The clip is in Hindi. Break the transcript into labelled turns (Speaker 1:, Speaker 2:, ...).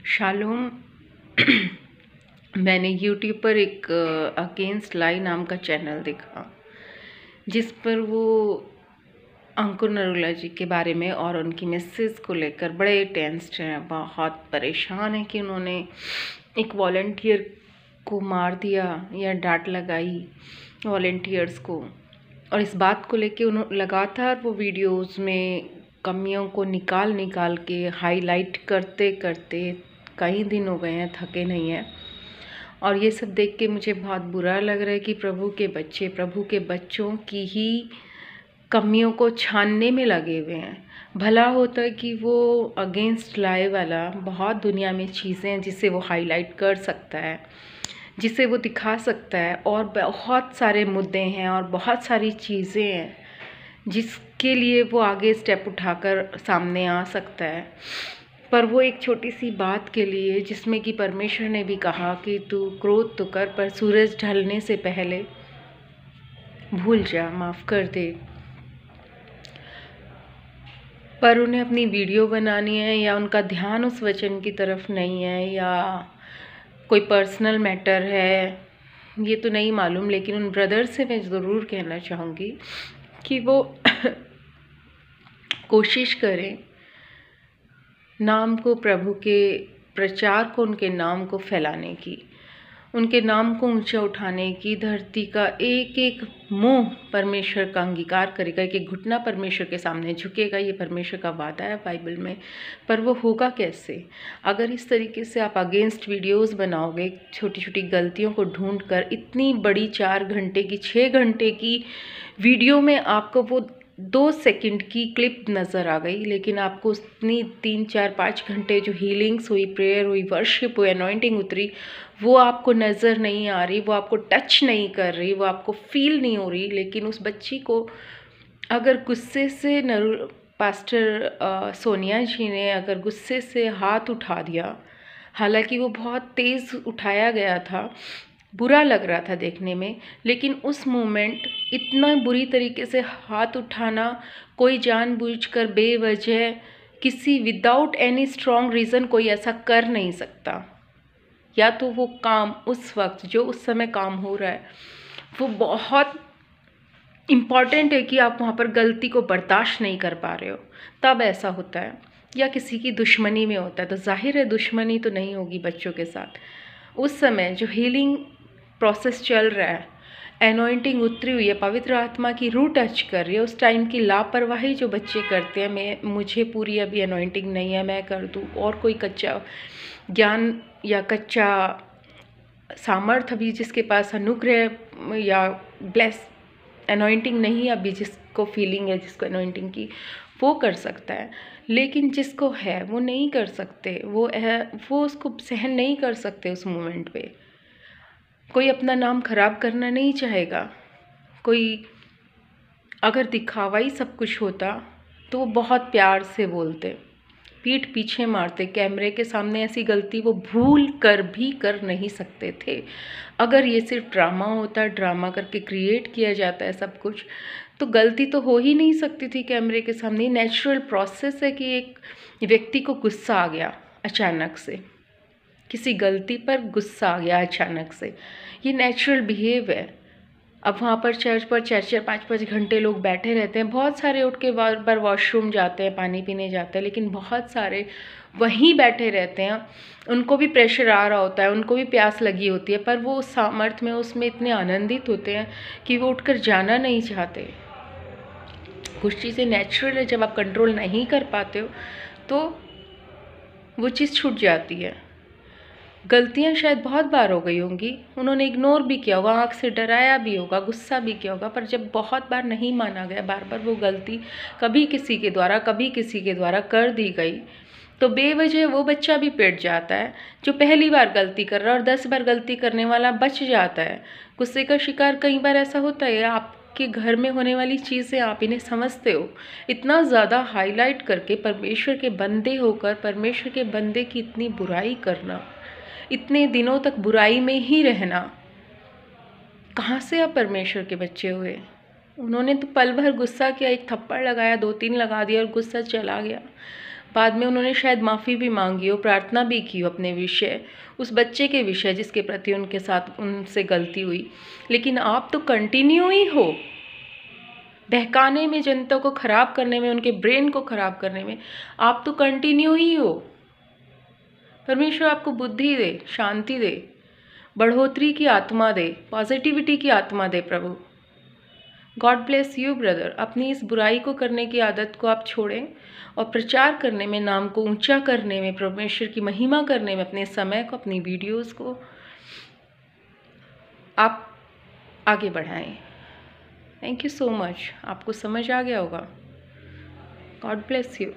Speaker 1: शालोम। मैंने यूट्यूब पर एक अगेंस्ट लाई नाम का चैनल देखा, जिस पर वो अंकुर नरूला जी के बारे में और उनकी मिसेस को लेकर बड़े टेंस्ड हैं, बहुत परेशान हैं कि उन्होंने एक वॉलंटियर को मार दिया या डांट लगाई वॉलंटियर्स को। और इस बात को लेके उन्होंने लगातार वो वीडियोस में कमियों को निकाल के हाईलाइट करते करते कई दिन हो गए हैं, थके नहीं हैं। और ये सब देख के मुझे बहुत बुरा लग रहा है कि प्रभु के बच्चों की ही कमियों को छानने में लगे हुए हैं। भला होता है कि वो अगेंस्ट लाई वाला बहुत दुनिया में चीज़ें हैं जिसे वो हाईलाइट कर सकता है, जिसे वो दिखा सकता है, और बहुत सारे मुद्दे हैं और बहुत सारी चीज़ें हैं जिसके लिए वो आगे स्टेप उठाकर सामने आ सकता है। पर वो एक छोटी सी बात के लिए, जिसमें कि परमेश्वर ने भी कहा कि तू क्रोध तो कर पर सूरज ढलने से पहले भूल जा, माफ़ कर दे। पर उन्हें अपनी वीडियो बनानी है या उनका ध्यान उस वचन की तरफ नहीं है या कोई पर्सनल मैटर है, ये तो नहीं मालूम। लेकिन उन ब्रदर से मैं ज़रूर कहना चाहूँगी कि वो कोशिश करें नाम को, प्रभु के प्रचार को, उनके नाम को फैलाने की, उनके नाम को ऊंचा उठाने की। धरती का एक एक मुंह परमेश्वर का अंगीकार करेगा, एक एक घुटना परमेश्वर के सामने झुकेगा। ये परमेश्वर का वादा है बाइबल में। पर वो होगा कैसे? अगर इस तरीके से आप अगेंस्ट वीडियोस बनाओगे, छोटी छोटी गलतियों को ढूंढ कर, इतनी बड़ी 4 घंटे की 6 घंटे की वीडियो में आपको वो 2 सेकंड की क्लिप नज़र आ गई, लेकिन आपको उतनी 3, 4, 5 घंटे जो हीलिंग्स हुई, प्रेयर हुई, वर्शिप हुई, अनॉइंटिंग उतरी, वो आपको नज़र नहीं आ रही, वो आपको टच नहीं कर रही, वो आपको फील नहीं हो रही। लेकिन उस बच्ची को अगर गुस्से से पास्टर सोनिया जी ने अगर गुस्से से हाथ उठा दिया, हालांकि वो बहुत तेज़ उठाया गया था, बुरा लग रहा था देखने में, लेकिन उस मोमेंट इतना बुरी तरीके से हाथ उठाना कोई जानबूझकर बेवजह किसी विदाउट एनी स्ट्रॉन्ग रीज़न कोई ऐसा कर नहीं सकता। या तो वो काम उस वक्त जो उस समय काम हो रहा है वो बहुत इम्पॉर्टेंट है कि आप वहाँ पर गलती को बर्दाश्त नहीं कर पा रहे हो, तब ऐसा होता है। या किसी की दुश्मनी में होता है तो जाहिर है दुश्मनी तो नहीं होगी बच्चों के साथ। उस समय जो हीलिंग प्रोसेस चल रहा है, एनॉइंटिंग उतरी हुई है, पवित्र आत्मा की रूह टच कर रही है, उस टाइम की लापरवाही जो बच्चे करते हैं, मुझे पूरी अभी एनॉइंटिंग नहीं है, मैं कर दूँ, और कोई कच्चा ज्ञान या कच्चा सामर्थ्य अभी जिसके पास अनुग्रह या ब्लेस एनॉइंटिंग नहीं, अभी जिसको फीलिंग है, जिसको एनॉइंटिंग की, वो कर सकता है। लेकिन जिसको है वो नहीं कर सकते, वो उसको सहन नहीं कर सकते उस मोमेंट पे। कोई अपना नाम खराब करना नहीं चाहेगा। कोई अगर दिखावा ही सब कुछ होता तो वो बहुत प्यार से बोलते, पीठ पीछे मारते। कैमरे के सामने ऐसी गलती वो भूल कर भी कर नहीं सकते थे। अगर ये सिर्फ ड्रामा होता, ड्रामा करके क्रिएट किया जाता है सब कुछ, तो गलती तो हो ही नहीं सकती थी कैमरे के सामने। नेचुरल प्रोसेस है कि एक व्यक्ति को गुस्सा आ गया अचानक से, किसी गलती पर गुस्सा आ गया अचानक से, ये नेचुरल बिहेव है। अब वहाँ पर चर्च पर 4-4, 5-5 घंटे लोग बैठे रहते हैं। बहुत सारे उठ के बार बार वॉशरूम जाते हैं, पानी पीने जाते हैं, लेकिन बहुत सारे वहीं बैठे रहते हैं। उनको भी प्रेशर आ रहा होता है, उनको भी प्यास लगी होती है, पर वो उस सामर्थ्य में, उसमें इतने आनंदित होते हैं कि वो उठकर जाना नहीं चाहते। कुछ चीज़ें नेचुरल है, जब आप कंट्रोल नहीं कर पाते हो तो वो चीज़ छूट जाती है। गलतियां शायद बहुत बार हो गई होंगी, उन्होंने इग्नोर भी किया होगा, आँख से डराया भी होगा, गुस्सा भी किया होगा, पर जब बहुत बार नहीं माना गया, बार बार वो गलती कभी किसी के द्वारा कर दी गई, तो बेवजह वो बच्चा भी पिट जाता है जो पहली बार गलती कर रहा है, और 10 बार गलती करने वाला बच जाता है। गुस्से का शिकार कई बार ऐसा होता है, आपके घर में होने वाली चीज़ें आप इन्हें समझते हो, इतना ज़्यादा हाईलाइट करके परमेश्वर के बंदे होकर परमेश्वर के बंदे की इतनी बुराई करना, इतने दिनों तक बुराई में ही रहना, कहाँ से आप परमेश्वर के बच्चे हुए? उन्होंने तो पल भर गुस्सा किया, एक थप्पड़ लगाया, 2-3 लगा दिया और गुस्सा चला गया। बाद में उन्होंने शायद माफ़ी भी मांगी हो, प्रार्थना भी की हो अपने विषय, उस बच्चे के विषय जिसके प्रति उनके साथ उनसे गलती हुई, लेकिन आप तो कंटिन्यू ही हो बहकाने में, जनता को ख़राब करने में, उनके ब्रेन को ख़राब करने में। आप तो कंटिन्यू ही हो। परमेश्वर आपको बुद्धि दे, शांति दे, बढ़ोतरी की आत्मा दे, पॉजिटिविटी की आत्मा दे प्रभु। God bless you brother. अपनी इस बुराई को करने की आदत को आप छोड़ें और प्रचार करने में, नाम को ऊंचा करने में, परमेश्वर की महिमा करने में अपने समय को, अपनी वीडियोस को आप आगे बढ़ाएं। Thank you so much. आपको समझ आ गया होगा। God bless you.